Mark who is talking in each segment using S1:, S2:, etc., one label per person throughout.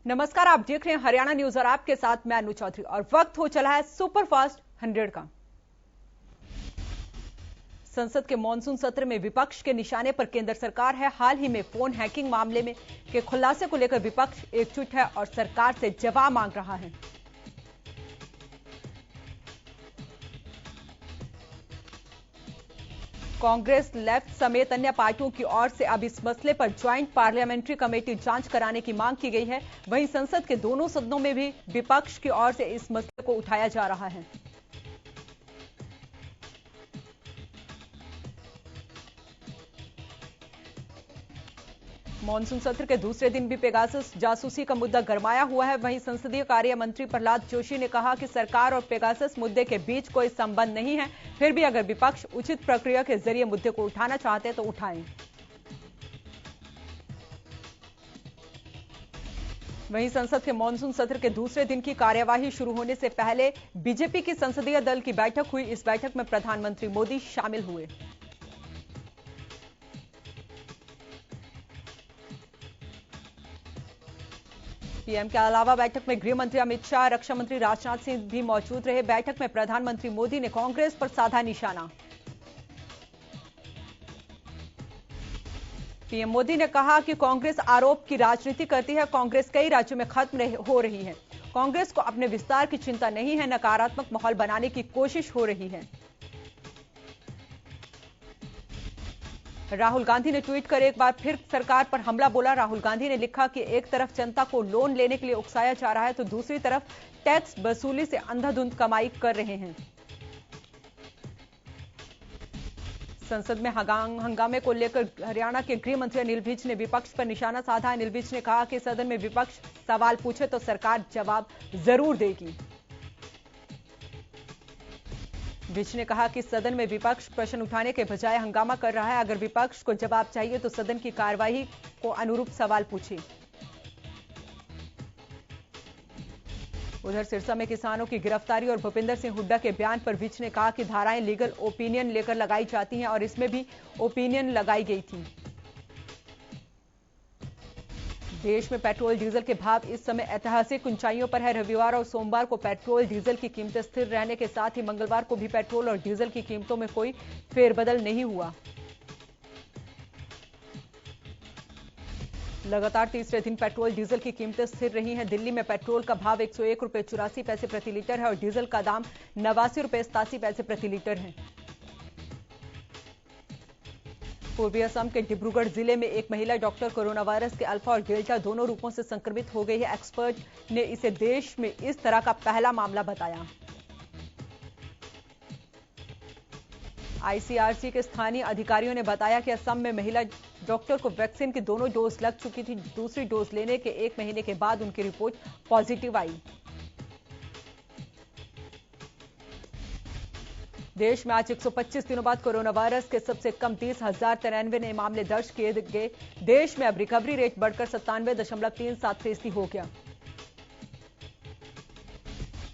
S1: नमस्कार, आप देख रहे हैं हरियाणा न्यूज और आपके साथ मैं अनु चौधरी। और वक्त हो चला है सुपर फास्ट 100 का। संसद के मॉनसून सत्र में विपक्ष के निशाने पर केंद्र सरकार है। हाल ही में फोन हैकिंग मामले में के खुलासे को लेकर विपक्ष एकजुट है और सरकार से जवाब मांग रहा है। कांग्रेस, लेफ्ट समेत अन्य पार्टियों की ओर से अब इस मसले पर ज्वाइंट पार्लियामेंट्री कमेटी जांच कराने की मांग की गई है। वहीं संसद के दोनों सदनों में भी विपक्ष की ओर से इस मसले को उठाया जा रहा है। मॉनसून सत्र के दूसरे दिन भी पेगासस जासूसी का मुद्दा गरमाया हुआ है। वहीं संसदीय कार्य मंत्री प्रहलाद जोशी ने कहा कि सरकार और पेगासस मुद्दे के बीच कोई संबंध नहीं है। फिर भी अगर विपक्ष उचित प्रक्रिया के जरिए मुद्दे को उठाना चाहते तो उठाएं। वहीं संसद के मॉनसून सत्र के दूसरे दिन की कार्यवाही शुरू होने से पहले बीजेपी की संसदीय दल की बैठक हुई। इस बैठक में प्रधानमंत्री मोदी शामिल हुए। पीएम के अलावा बैठक में गृह मंत्री अमित शाह, रक्षा मंत्री राजनाथ सिंह भी मौजूद रहे। बैठक में प्रधानमंत्री मोदी ने कांग्रेस पर साधा निशाना। पीएम मोदी ने कहा कि कांग्रेस आरोप की राजनीति करती है। कांग्रेस कई राज्यों में खत्म हो रही है। कांग्रेस को अपने विस्तार की चिंता नहीं है, नकारात्मक माहौल बनाने की कोशिश हो रही है। राहुल गांधी ने ट्वीट कर एक बार फिर सरकार पर हमला बोला। राहुल गांधी ने लिखा कि एक तरफ जनता को लोन लेने के लिए उकसाया जा रहा है तो दूसरी तरफ टैक्स वसूली से अंधाधुंध कमाई कर रहे हैं। संसद में हंगामे को लेकर हरियाणा के गृह मंत्री अनिल विज ने विपक्ष पर निशाना साधा। अनिल विज ने कहा कि सदन में विपक्ष सवाल पूछे तो सरकार जवाब जरूर देगी। विज ने कहा कि सदन में विपक्ष प्रश्न उठाने के बजाय हंगामा कर रहा है। अगर विपक्ष को जवाब चाहिए तो सदन की कार्यवाही को अनुरूप सवाल पूछे। उधर सिरसा में किसानों की गिरफ्तारी और भूपिंदर सिंह हुड्डा के बयान पर विज ने कहा कि धाराएं लीगल ओपिनियन लेकर लगाई जाती हैं और इसमें भी ओपिनियन लगाई गई थी। देश में पेट्रोल डीजल के भाव इस समय ऐतिहासिक ऊंचाइयों पर है। रविवार और सोमवार को पेट्रोल डीजल की कीमतें स्थिर रहने के साथ ही मंगलवार को भी पेट्रोल और डीजल की कीमतों में कोई फेरबदल नहीं हुआ। लगातार तीसरे दिन पेट्रोल डीजल की कीमतें स्थिर रही हैं। दिल्ली में पेट्रोल का भाव 101 रुपये 84 पैसे प्रति लीटर है और डीजल का दाम 89 रुपये 87 पैसे प्रति लीटर है। पूर्वी असम के डिब्रूगढ़ जिले में एक महिला डॉक्टर कोरोना वायरस के अल्फा और डेल्टा दोनों रूपों से संक्रमित हो गई है। एक्सपर्ट ने इसे देश में इस तरह का पहला मामला बताया। आईसीआरसी के स्थानीय अधिकारियों ने बताया कि असम में महिला डॉक्टर को वैक्सीन की दोनों डोज लग चुकी थी। दूसरी डोज लेने के 1 महीने के बाद उनकी रिपोर्ट पॉजिटिव आई। देश में आज 125 दिनों बाद कोरोना वायरस के सबसे कम 30,093 नए मामले दर्ज किए गए। देश में अब रिकवरी रेट बढ़कर 97.37% हो गया।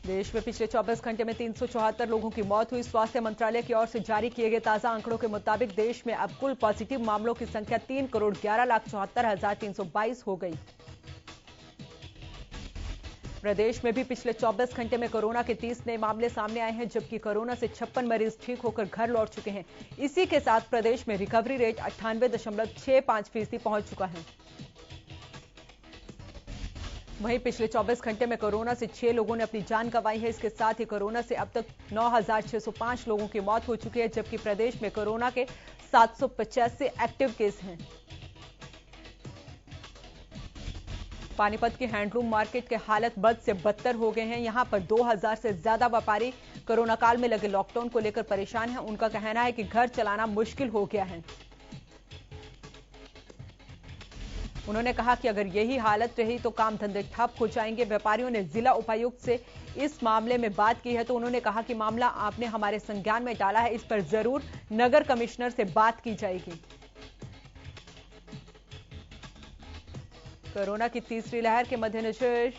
S1: देश में पिछले 24 घंटे में 374 लोगों की मौत हुई। स्वास्थ्य मंत्रालय की ओर से जारी किए गए ताजा आंकड़ों के मुताबिक देश में अब कुल पॉजिटिव मामलों की संख्या 3,11,74,722 हो गई। प्रदेश में भी पिछले 24 घंटे में कोरोना के 30 नए मामले सामने आए हैं, जबकि कोरोना से 56 मरीज ठीक होकर घर लौट चुके हैं। इसी के साथ प्रदेश में रिकवरी रेट 98.65% पहुंच चुका है। वहीं पिछले 24 घंटे में कोरोना से 6 लोगों ने अपनी जान गंवाई है। इसके साथ ही कोरोना से अब तक 9,605 लोगों की मौत हो चुकी है, जबकि प्रदेश में कोरोना के 785 एक्टिव केस हैं। पानीपत के हैंडलूम मार्केट के हालत बद से बदतर हो गए हैं। यहां पर 2000 से ज्यादा व्यापारी कोरोना काल में लगे लॉकडाउन को लेकर परेशान हैं। उनका कहना है कि घर चलाना मुश्किल हो गया है। उन्होंने कहा कि अगर यही हालत रही तो काम धंधे ठप हो जाएंगे। व्यापारियों ने जिला उपायुक्त से इस मामले में बात की है तो उन्होंने कहा कि मामला आपने हमारे संज्ञान में डाला है, इस पर जरूर नगर कमिश्नर से बात की जाएगी। कोरोना की तीसरी लहर के मद्देनजर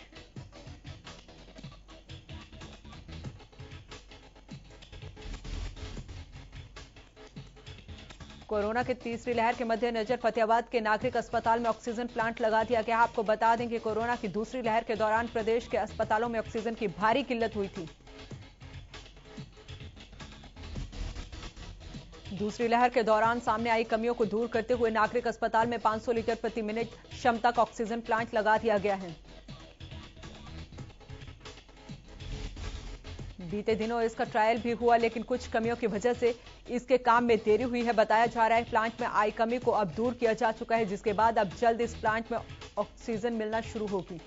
S1: कोरोना की तीसरी लहर के मद्देनजर फतेहाबाद के नागरिक अस्पताल में ऑक्सीजन प्लांट लगा दिया गया। आपको बता दें कि कोरोना की दूसरी लहर के दौरान प्रदेश के अस्पतालों में ऑक्सीजन की भारी किल्लत हुई थी। दूसरी लहर के दौरान सामने आई कमियों को दूर करते हुए नागरिक अस्पताल में 500 लीटर प्रति मिनट क्षमता का ऑक्सीजन प्लांट लगा दिया गया है। बीते दिनों इसका ट्रायल भी हुआ, लेकिन कुछ कमियों की वजह से इसके काम में देरी हुई है। बताया जा रहा है प्लांट में आई कमी को अब दूर किया जा चुका है, जिसके बाद अब जल्द इस प्लांट में ऑक्सीजन मिलना शुरू होगी।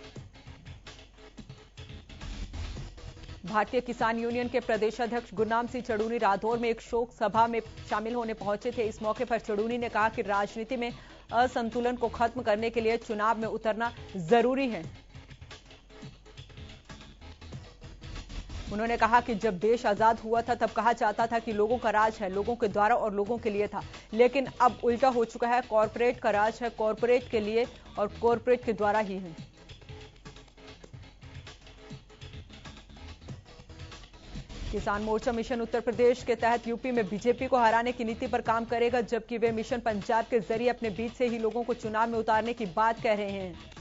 S1: भारतीय किसान यूनियन के प्रदेशाध्यक्ष गुरनाम सिंह चड़ूनी रादौर में एक शोक सभा में शामिल होने पहुंचे थे। इस मौके पर चड़ूनी ने कहा कि राजनीति में असंतुलन को खत्म करने के लिए चुनाव में उतरना जरूरी है। उन्होंने कहा कि जब देश आजाद हुआ था तब कहा जाता था कि लोगों का राज है, लोगों के द्वारा और लोगों के लिए था, लेकिन अब उल्टा हो चुका है। कॉरपोरेट का राज है, कॉरपोरेट के लिए और कॉरपोरेट के द्वारा ही है। किसान मोर्चा मिशन उत्तर प्रदेश के तहत यूपी में बीजेपी को हराने की नीति पर काम करेगा, जबकि वे मिशन पंजाब के जरिए अपने बीच से ही लोगों को चुनाव में उतारने की बात कह रहे हैं।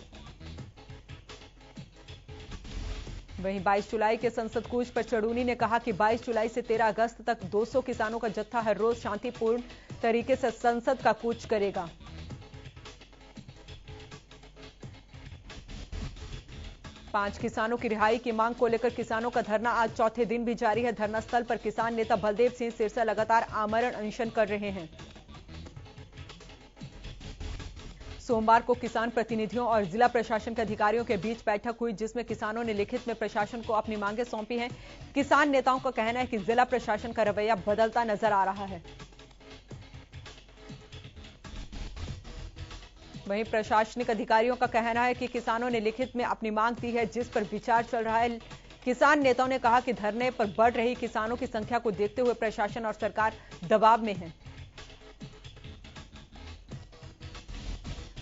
S1: वहीं 22 जुलाई के संसद कूच पर चड़ूनी ने कहा कि 22 जुलाई से 13 अगस्त तक 200 किसानों का जत्था हर रोज शांतिपूर्ण तरीके से संसद का कूच करेगा। पांच किसानों की रिहाई की मांग को लेकर किसानों का धरना आज चौथे दिन भी जारी है। धरना स्थल पर किसान नेता बलदेव सिंह सिरसा लगातार आमरण अनशन कर रहे हैं। सोमवार को किसान प्रतिनिधियों और जिला प्रशासन के अधिकारियों के बीच बैठक हुई, जिसमें किसानों ने लिखित में प्रशासन को अपनी मांगें सौंपी हैं। किसान नेताओं का कहना है कि जिला प्रशासन का रवैया बदलता नजर आ रहा है। वहीं प्रशासनिक अधिकारियों का कहना है कि किसानों ने लिखित में अपनी मांग दी है, जिस पर विचार चल रहा है। किसान नेताओं ने कहा कि धरने पर बढ़ रही किसानों की संख्या को देखते हुए प्रशासन और सरकार दबाव में है।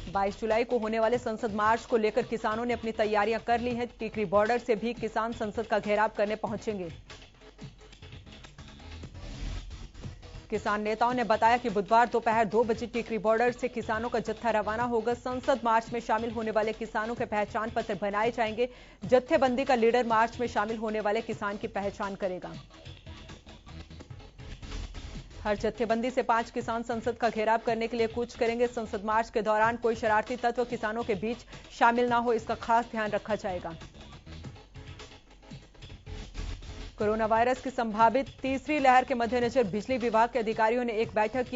S1: 22 जुलाई को होने वाले संसद मार्च को लेकर किसानों ने अपनी तैयारियां कर ली हैं। टिकरी बॉर्डर से भी किसान संसद का घेराव करने पहुंचेंगे। किसान नेताओं ने बताया कि बुधवार दोपहर 2 बजे टिकरी बॉर्डर से किसानों का जत्था रवाना होगा। संसद मार्च में शामिल होने वाले किसानों के पहचान पत्र बनाए जाएंगे। जत्थेबंदी का लीडर मार्च में शामिल होने वाले किसान की पहचान करेगा। हर जत्थेबंदी से 5 किसान संसद का घेराव करने के लिए कूच करेंगे। संसद मार्च के दौरान कोई शरारती तत्व किसानों के बीच शामिल न हो, इसका खास ध्यान रखा जाएगा। कोरोना वायरस की संभावित तीसरी लहर के मद्देनजर बिजली विभाग के अधिकारियों ने एक बैठक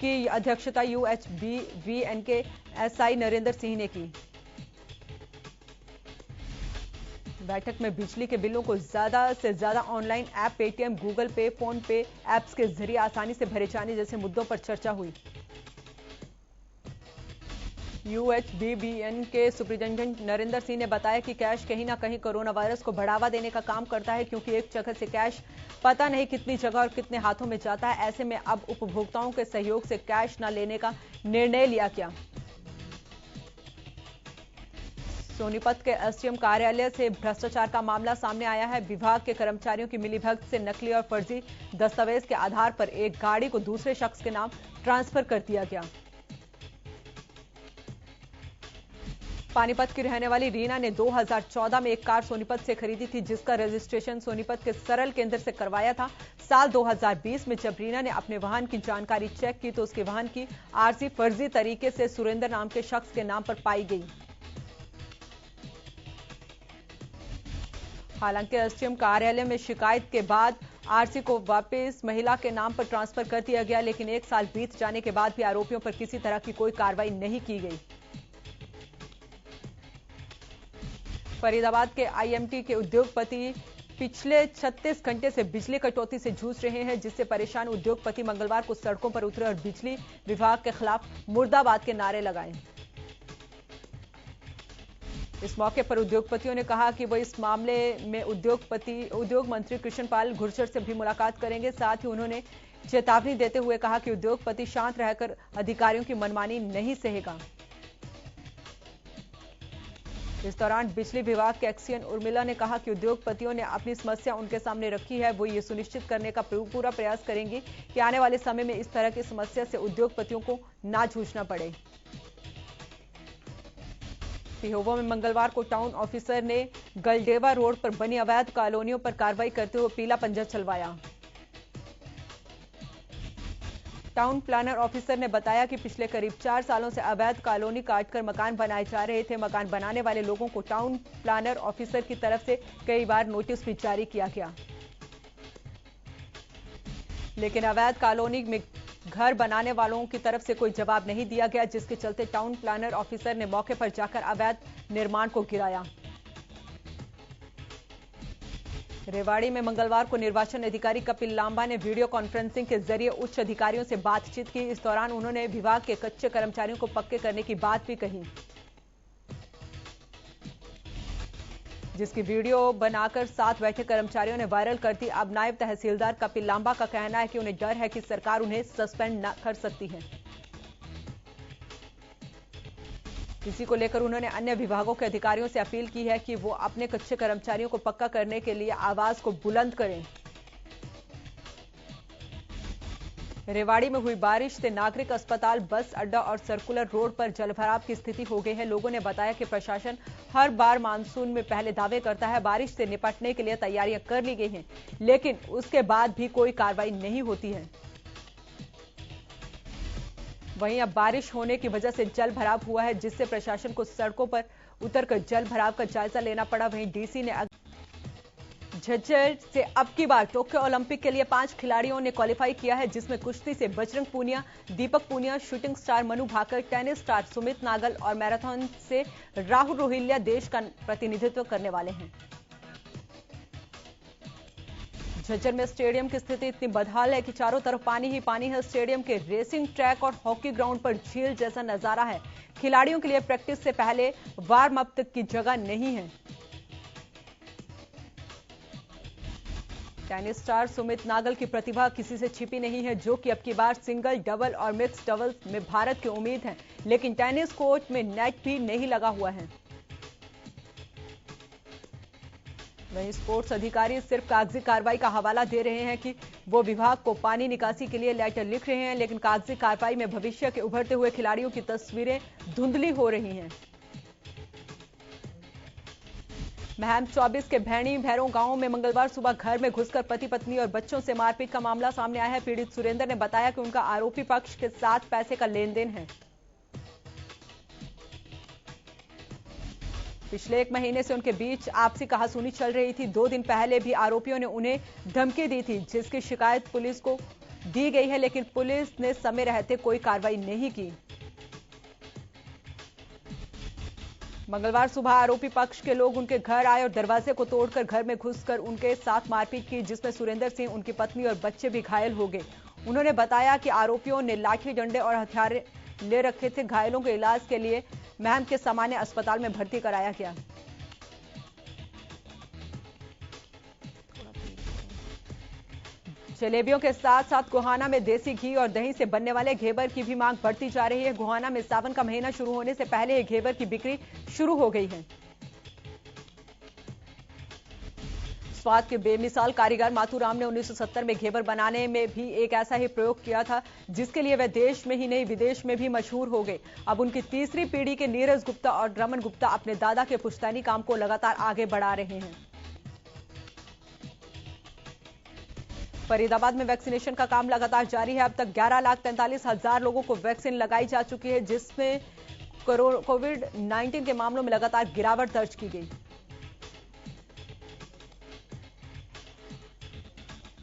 S1: की अध्यक्षता यूएचबीवीएन के एसआई नरेंद्र सिंह ने की। बैठक में बिजली के बिलों को ज्यादा से ज्यादा ऑनलाइन ऐप पेटीएम, गूगल पे, फोन पे ऐप्स के जरिए आसानी से भरे जाने जैसे मुद्दों पर चर्चा हुई। यूएचबीवीएन के सुपरिटेंडेंट नरेंद्र सिंह ने बताया कि कैश कहीं ना कहीं कोरोना वायरस को बढ़ावा देने का काम करता है, क्योंकि एक जगह से कैश पता नहीं कितनी जगह और कितने हाथों में जाता है। ऐसे में अब उपभोक्ताओं के सहयोग से कैश न लेने का निर्णय लिया गया। सोनीपत के एसडीएम कार्यालय से भ्रष्टाचार का मामला सामने आया है। विभाग के कर्मचारियों की मिलीभगत से नकली और फर्जी दस्तावेज के आधार पर एक गाड़ी को दूसरे शख्स के नाम ट्रांसफर कर दिया गया। पानीपत की रहने वाली रीना ने 2014 में एक कार सोनीपत से खरीदी थी, जिसका रजिस्ट्रेशन सोनीपत के सरल केंद्र से करवाया था। साल 2020 में जब रीना ने अपने वाहन की जानकारी चेक की तो उसके वाहन की आरसी फर्जी तरीके से सुरेंद्र नाम के शख्स के नाम पर पाई गई। हालांकि एसडीएम कार्यालय में शिकायत के बाद आरसी को वापस महिला के नाम पर ट्रांसफर कर दिया गया, लेकिन 1 साल बीत जाने के बाद भी आरोपियों पर किसी तरह की कोई कार्रवाई नहीं की गई। फरीदाबाद के आईएमटी के उद्योगपति पिछले 36 घंटे से बिजली कटौती से जूझ रहे हैं, जिससे परेशान उद्योगपति मंगलवार को सड़कों पर उतरे और बिजली विभाग के खिलाफ मुर्दाबाद के नारे लगाए। इस मौके पर उद्योगपतियों ने कहा कि वो इस मामले में उद्योग मंत्री कृष्णपाल गुर्जर से भी मुलाकात करेंगे। साथ ही उन्होंने चेतावनी देते हुए कहा कि उद्योगपति शांत रहकर अधिकारियों की मनमानी नहीं सहेगा। इस दौरान बिजली विभाग के एक्सीएन उर्मिला ने कहा कि उद्योगपतियों ने अपनी समस्या उनके सामने रखी है। वो ये सुनिश्चित करने का पूरा प्रयास करेंगी कि आने वाले समय में इस तरह की समस्या से उद्योगपतियों को ना जूझना पड़े। पिहोवा में मंगलवार को टाउन ऑफिसर ने गलडेवा रोड पर बनी अवैध कॉलोनियों पर कार्रवाई करते हुए पीला पंजा चलवाया। टाउन प्लानर ऑफिसर ने बताया कि पिछले करीब 4 सालों से अवैध कॉलोनी काटकर मकान बनाए जा रहे थे। मकान बनाने वाले लोगों को टाउन प्लानर ऑफिसर की तरफ से कई बार नोटिस भी जारी किया गया, लेकिन अवैध कॉलोनी में घर बनाने वालों की तरफ से कोई जवाब नहीं दिया गया, जिसके चलते टाउन प्लानर ऑफिसर ने मौके पर जाकर अवैध निर्माण को गिराया। रेवाड़ी में मंगलवार को निर्वाचन अधिकारी कपिल लांबा ने वीडियो कॉन्फ्रेंसिंग के जरिए उच्च अधिकारियों से बातचीत की। इस दौरान उन्होंने विभाग के कच्चे कर्मचारियों को पक्के करने की बात भी कही, जिसकी वीडियो बनाकर साथ बैठे कर्मचारियों ने वायरल कर दी। अब नायब तहसीलदार कपिल लांबा का कहना है कि उन्हें डर है कि सरकार उन्हें सस्पेंड न कर सकती है। इसी को लेकर उन्होंने अन्य विभागों के अधिकारियों से अपील की है कि वो अपने कच्चे कर्मचारियों को पक्का करने के लिए आवाज को बुलंद करें। रेवाड़ी में हुई बारिश से नागरिक अस्पताल, बस अड्डा और सर्कुलर रोड पर जलभराव की स्थिति हो गई है। लोगों ने बताया कि प्रशासन हर बार मानसून में पहले दावे करता है बारिश से निपटने के लिए तैयारियां कर ली गई हैं, लेकिन उसके बाद भी कोई कार्रवाई नहीं होती है। वहीं अब बारिश होने की वजह से जल भराव हुआ है, जिससे प्रशासन को सड़कों पर उतरकर जल भराव का जायजा लेना पड़ा। वहीं डीसी ने झज्जर से अब की बार टोक्यो ओलंपिक के लिए 5 खिलाड़ियों ने क्वालिफाई किया है, जिसमें कुश्ती से Bajrang Punia, Deepak Punia, shooting star Manu Bhaker, tennis star Sumit Nagal और मैराथन से राहुल रोहिल्ला देश का प्रतिनिधित्व करने वाले हैं। झज्जर में स्टेडियम की स्थिति इतनी बदहाल है कि चारों तरफ पानी ही पानी है। स्टेडियम के रेसिंग ट्रैक और हॉकी ग्राउंड पर झील जैसा नजारा है। खिलाड़ियों के लिए प्रैक्टिस से पहले वार्म अप तक की जगह नहीं है। टेनिस स्टार सुमित नागल की प्रतिभा किसी से छिपी नहीं है, जो कि अब की बार सिंगल, डबल और मिक्स डबल्स में भारत की उम्मीद है, लेकिन टेनिस कोर्ट में नेट भी नहीं लगा हुआ है। वहीं स्पोर्ट्स अधिकारी सिर्फ कागजी कार्रवाई का हवाला दे रहे हैं कि वो विभाग को पानी निकासी के लिए लेटर लिख रहे हैं, लेकिन कागजी कार्रवाई में भविष्य के उभरते हुए खिलाड़ियों की तस्वीरें धुंधली हो रही हैं। महम 24 के भैणी भैरों गांव में मंगलवार सुबह घर में घुसकर पति पत्नी और बच्चों से मारपीट का मामला सामने आया है। पीड़ित सुरेंद्र ने बताया कि उनका आरोपी पक्ष के साथ पैसे का लेन देन है। पिछले 1 महीने से उनके बीच आपसी कहासुनी चल रही थी। 2 दिन पहले भी आरोपियों ने उन्हें धमकी दी थी, जिसकी शिकायत पुलिस को दी गई है, लेकिन पुलिस ने समय रहते कोई कार्रवाई नहीं की। मंगलवार सुबह आरोपी पक्ष के लोग उनके घर आए और दरवाजे को तोड़कर घर में घुसकर उनके साथ मारपीट की, जिसमें सुरेंद्र सिंह, उनकी पत्नी और बच्चे भी घायल हो गए। उन्होंने बताया कि आरोपियों ने लाठी, डंडे और हथियार ले रखे थे। घायलों के इलाज के लिए महम के सामान्य अस्पताल में भर्ती कराया गया। जलेबियों के साथ साथ गोहाना में देसी घी और दही से बनने वाले घेवर की भी मांग बढ़ती जा रही है। गोहाना में सावन का महीना शुरू होने से पहले ही घेवर की बिक्री शुरू हो गई है। स्वाद के बेमिसाल कारीगर माथुराम ने 1970 में घेवर बनाने में भी एक ऐसा ही प्रयोग किया था, जिसके लिए वे देश में ही नहीं विदेश में भी मशहूर हो गए। अब उनकी तीसरी पीढ़ी के नीरज गुप्ता और रमन गुप्ता अपने दादा के पुश्तैनी काम को लगातार आगे बढ़ा रहे हैं। फरीदाबाद में वैक्सीनेशन का काम लगातार जारी है। अब तक 11,43,000 लोगों को वैक्सीन लगाई जा चुकी है, जिसमें कोविड-19 के मामलों में लगातार गिरावट दर्ज की गई।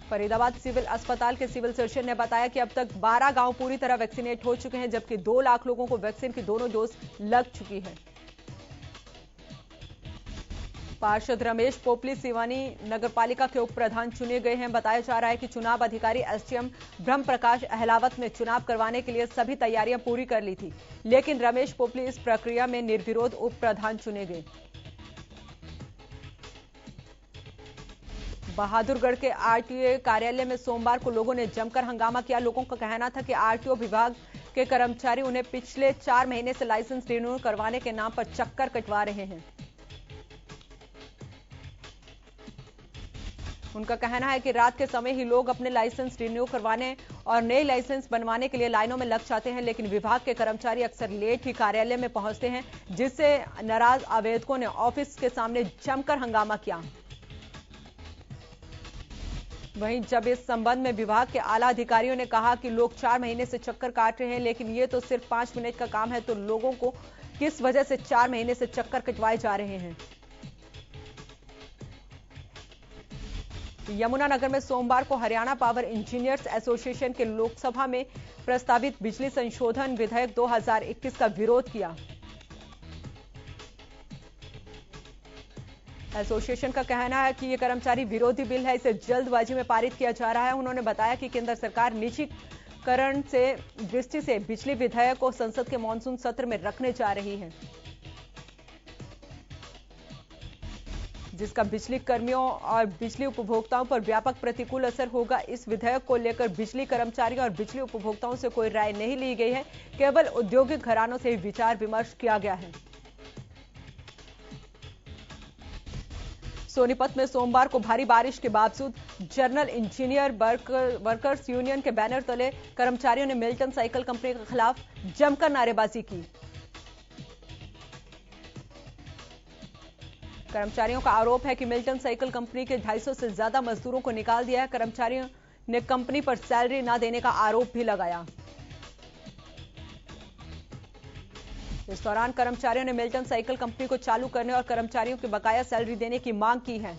S1: फरीदाबाद सिविल अस्पताल के सिविल सर्जन ने बताया कि अब तक 12 गांव पूरी तरह वैक्सीनेट हो चुके हैं, जबकि 2 लाख लोगों को वैक्सीन की दोनों डोज लग चुकी है। पार्षद रमेश पोपली सिवानी नगरपालिका के उप प्रधान चुने गए हैं। बताया जा रहा है कि चुनाव अधिकारी एसडीएम ब्रह्म प्रकाश अहलावत ने चुनाव करवाने के लिए सभी तैयारियां पूरी कर ली थी, लेकिन रमेश पोपली इस प्रक्रिया में निर्विरोध उप प्रधान चुने गए। बहादुरगढ़ के आरटीओ कार्यालय में सोमवार को लोगों ने जमकर हंगामा किया। लोगों का कहना था कि आरटीओ विभाग के कर्मचारी उन्हें पिछले 4 महीने से लाइसेंस रिन्यू करवाने के नाम पर चक्कर कटवा रहे हैं। उनका कहना है कि रात के समय ही लोग अपने लाइसेंस रिन्यू करवाने और नए लाइसेंस बनवाने के लिए लाइनों में लग जाते हैं, लेकिन विभाग के कर्मचारी अक्सर लेट ही कार्यालय में पहुंचते हैं, जिससे नाराज आवेदकों ने ऑफिस के सामने जमकर हंगामा किया। वहीं जब इस संबंध में विभाग के आला अधिकारियों ने कहा कि लोग 4 महीने से चक्कर काट रहे हैं, लेकिन ये तो सिर्फ 5 मिनट का काम है, तो लोगों को किस वजह से 4 महीने से चक्कर कटवाए जा रहे हैं। यमुनानगर में सोमवार को हरियाणा पावर इंजीनियर्स एसोसिएशन के लोकसभा में प्रस्तावित बिजली संशोधन विधेयक 2021 का विरोध किया। एसोसिएशन का कहना है कि यह कर्मचारी विरोधी बिल है, इसे जल्दबाजी में पारित किया जा रहा है। उन्होंने बताया कि केंद्र सरकार निजीकरण से दृष्टि से बिजली विधेयक को संसद के मानसून सत्र में रखने जा रही है, जिसका बिजली कर्मियों और बिजली उपभोक्ताओं पर व्यापक प्रतिकूल असर होगा। इस विधेयक को लेकर बिजली कर्मचारियों और बिजली उपभोक्ताओं से कोई राय नहीं ली गई है, केवल औद्योगिक घरानों से ही विचार विमर्श किया गया है। सोनीपत में सोमवार को भारी बारिश के बावजूद जनरल इंजीनियर वर्कर्स यूनियन के बैनर तले कर्मचारियों ने मिल्टन साइकिल कंपनी के खिलाफ जमकर नारेबाजी की। कर्मचारियों का आरोप है कि मिल्टन साइकिल कंपनी के 250 से ज्यादा मजदूरों को निकाल दिया है। कर्मचारियों ने कंपनी पर सैलरी न देने का आरोप भी लगाया। इस दौरान कर्मचारियों ने मिल्टन साइकिल कंपनी को चालू करने और कर्मचारियों की बकाया सैलरी देने की मांग की है।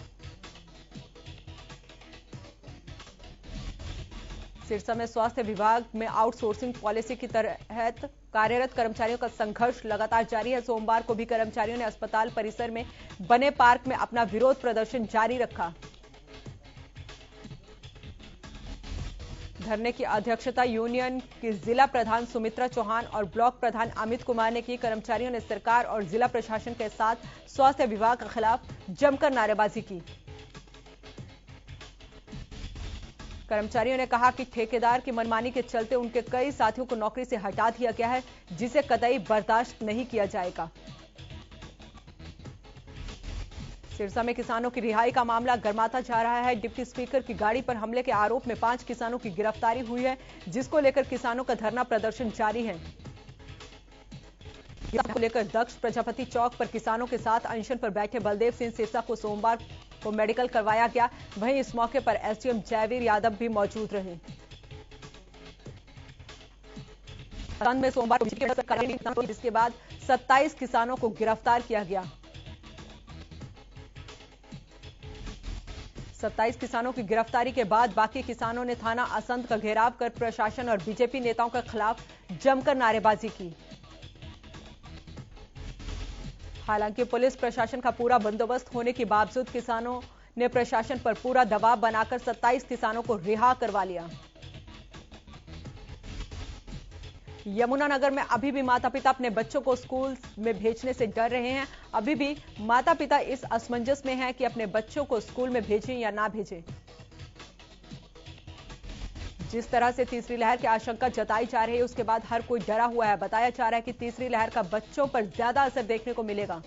S1: सिरसा में स्वास्थ्य विभाग में आउटसोर्सिंग पॉलिसी के तहत कार्यरत कर्मचारियों का संघर्ष लगातार जारी है। सोमवार को भी कर्मचारियों ने अस्पताल परिसर में बने पार्क में अपना विरोध प्रदर्शन जारी रखा। धरने की अध्यक्षता यूनियन की जिला प्रधान सुमित्रा चौहान और ब्लॉक प्रधान अमित कुमार ने की। कर्मचारियों ने सरकार और जिला प्रशासन के साथ स्वास्थ्य विभाग के खिलाफ जमकर नारेबाजी की। कर्मचारियों ने कहा कि ठेकेदार की मनमानी के चलते उनके कई साथियों को नौकरी से हटा दिया गया है, जिसे कतई बर्दाश्त नहीं किया जाएगा। सिरसा में किसानों की रिहाई का मामला गर्माता जा रहा है। डिप्टी स्पीकर की गाड़ी पर हमले के आरोप में 5 किसानों की गिरफ्तारी हुई है, जिसको लेकर किसानों का धरना प्रदर्शन जारी है। इसको लेकर दक्ष प्रजापति चौक पर किसानों के साथ अनशन पर बैठे बलदेव सिंह सिरसा को सोमवार को मेडिकल करवाया गया। वहीं इस मौके पर एसडीएम जयवीर यादव भी मौजूद रहे। में सोमवार को जिसके बाद 27 किसानों को गिरफ्तार किया गया। 27 किसानों की गिरफ्तारी के बाद बाकी किसानों ने थाना असंध का घेराव कर प्रशासन और बीजेपी नेताओं के खिलाफ जमकर नारेबाजी की। हालांकि पुलिस प्रशासन का पूरा बंदोबस्त होने के बावजूद किसानों ने प्रशासन पर पूरा दबाव बनाकर 27 किसानों को रिहा करवा लिया। यमुनानगर में अभी भी माता पिता अपने बच्चों को स्कूल में भेजने से डर रहे हैं। अभी भी माता पिता इस असमंजस में हैं कि अपने बच्चों को स्कूल में भेजें या ना भेजें। जिस तरह से तीसरी लहर की आशंका जताई जा रही है, उसके बाद हर कोई डरा हुआ है। बताया जा रहा है कि तीसरी लहर का बच्चों पर ज्यादा असर देखने को मिलेगा।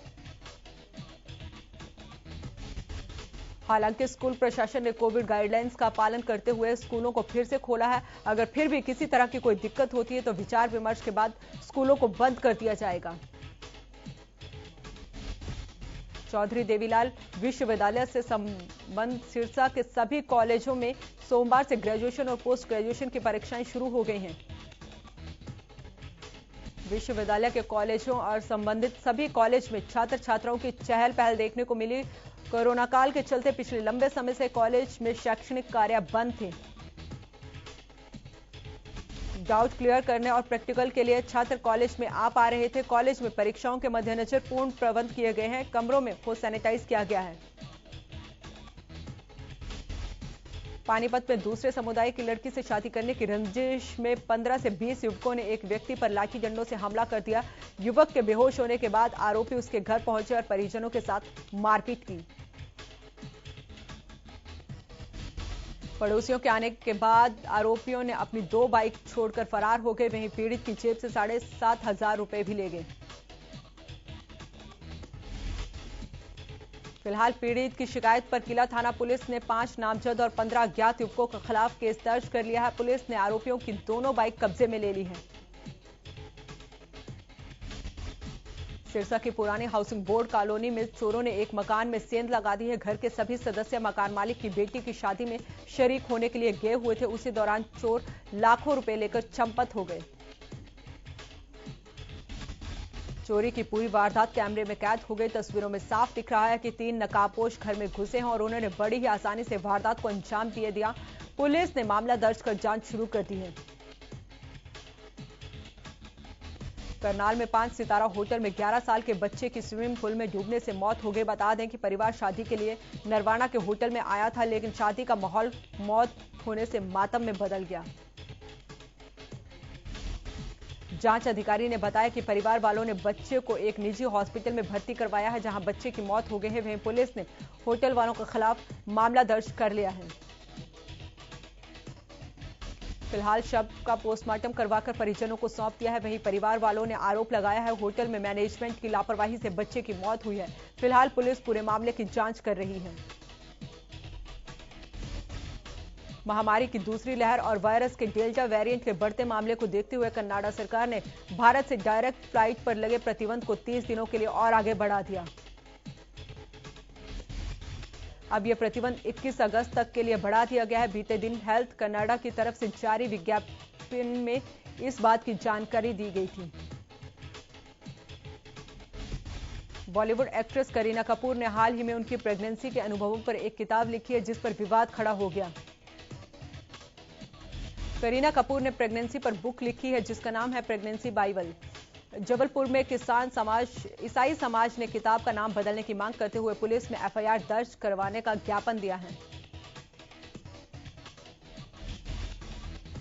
S1: हालांकि स्कूल प्रशासन ने कोविड गाइडलाइंस का पालन करते हुए स्कूलों को फिर से खोला है। अगर फिर भी किसी तरह की कोई दिक्कत होती है तो विचार विमर्श के बाद स्कूलों को बंद कर दिया जाएगा। चौधरी देवीलाल विश्वविद्यालय से संबंध सिरसा के सभी कॉलेजों में सोमवार से ग्रेजुएशन और पोस्ट ग्रेजुएशन की परीक्षाएं शुरू हो गई हैं। विश्वविद्यालय के कॉलेजों और संबंधित सभी कॉलेज में छात्र छात्राओं की चहल पहल देखने को मिली। कोरोना काल के चलते पिछले लंबे समय से कॉलेज में शैक्षणिक कार्य बंद थे। डाउट क्लियर करने और प्रैक्टिकल के लिए छात्र कॉलेज में आ पा रहे थे। कॉलेज में परीक्षाओं के मद्देनजर पूर्ण प्रबंध किए गए हैं। कमरों में को सैनिटाइज किया गया है। पानीपत में दूसरे समुदाय की लड़की से शादी करने की रंजिश में 15 से 20 युवकों ने एक व्यक्ति पर लाठी डंडों से हमला कर दिया। युवक के बेहोश होने के बाद आरोपी उसके घर पहुंचे और परिजनों के साथ मारपीट की। पड़ोसियों के आने के बाद आरोपियों ने अपनी 2 बाइक छोड़कर फरार हो गए। वहीं पीड़ित की जेब से 7,500 रुपए भी ले गए। फिलहाल पीड़ित की शिकायत पर किला थाना पुलिस ने 5 नामजद और 15 अज्ञात युवकों के खिलाफ केस दर्ज कर लिया है। पुलिस ने आरोपियों की दोनों बाइक कब्जे में ले ली है। सिरसा की पुरानी हाउसिंग बोर्ड कॉलोनी में चोरों ने एक मकान में सेंध लगा दी है। घर के सभी सदस्य मकान मालिक की बेटी की शादी में शरीक होने के लिए गए हुए थे। उसी दौरान चोर लाखों रुपए लेकर चंपत हो गए। चोरी की पूरी वारदात कैमरे में कैद हो गई। तस्वीरों में साफ दिख रहा है कि 3 नकाबपोश घर में घुसे हैं और उन्होंने बड़ी ही आसानी से वारदात को अंजाम दे दिया। पुलिस ने मामला दर्ज कर जांच शुरू कर दी है। करनाल में 5 सितारा होटल में 11 साल के बच्चे की स्विमिंग पूल में डूबने से मौत हो गई। बता दें कि परिवार शादी के लिए नरवाना के होटल में आया था, लेकिन शादी का माहौल मौत होने से मातम में बदल गया। जांच अधिकारी ने बताया कि परिवार वालों ने बच्चे को एक निजी हॉस्पिटल में भर्ती करवाया है, जहां बच्चे की मौत हो गई है। वहीं पुलिस ने होटल वालों के खिलाफ मामला दर्ज कर लिया है। फिलहाल शव का पोस्टमार्टम करवाकर परिजनों को सौंप दिया है। वहीं परिवार वालों ने आरोप लगाया है होटल में मैनेजमेंट की लापरवाही से बच्चे की मौत हुई है। फिलहाल पुलिस पूरे मामले की जांच कर रही है। महामारी की दूसरी लहर और वायरस के डेल्टा वेरिएंट के बढ़ते मामले को देखते हुए कनाडा सरकार ने भारत से डायरेक्ट फ्लाइट पर लगे प्रतिबंध को 30 दिनों के लिए और आगे बढ़ा दिया। अब यह प्रतिबंध 21 अगस्त तक के लिए बढ़ा दिया गया है। बीते दिन हेल्थ कनाडा की तरफ से जारी विज्ञापन में इस बात की जानकारी दी गई थी। बॉलीवुड एक्ट्रेस करीना कपूर ने हाल ही में उनकी प्रेगनेंसी के अनुभवों पर एक किताब लिखी है, जिस पर विवाद खड़ा हो गया। करीना कपूर ने प्रेगनेंसी पर बुक लिखी है, जिसका नाम है प्रेगनेंसी बाइबल। जबलपुर में ईसाई समाज ने किताब का नाम बदलने की मांग करते हुए पुलिस में एफआईआर दर्ज करवाने का ज्ञापन दिया है।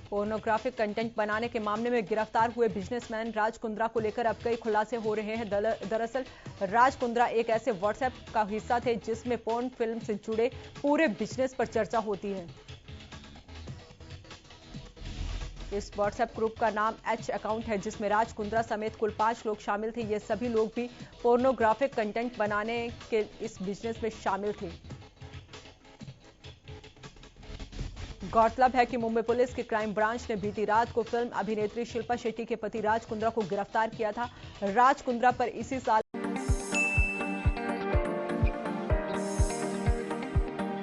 S1: पोर्नोग्राफिक कंटेंट बनाने के मामले में गिरफ्तार हुए बिजनेसमैन राज कुंद्रा को लेकर अब कई खुलासे हो रहे हैं। दरअसल राज कुंद्रा एक ऐसे व्हाट्सएप का हिस्सा थे जिसमें पोर्न फिल्म से जुड़े पूरे बिजनेस पर चर्चा होती है। इस व्हाट्सएप ग्रुप का नाम एच अकाउंट है, जिसमें राज कुंद्रा समेत कुल 5 लोग शामिल थे। ये सभी लोग भी पोर्नोग्राफिक कंटेंट बनाने के इस बिजनेस में शामिल थे। गौरतलब है कि मुंबई पुलिस की क्राइम ब्रांच ने बीती रात को फिल्म अभिनेत्री शिल्पा शेट्टी के पति राज कुंद्रा को गिरफ्तार किया था। राज कुंद्रा पर इसी साल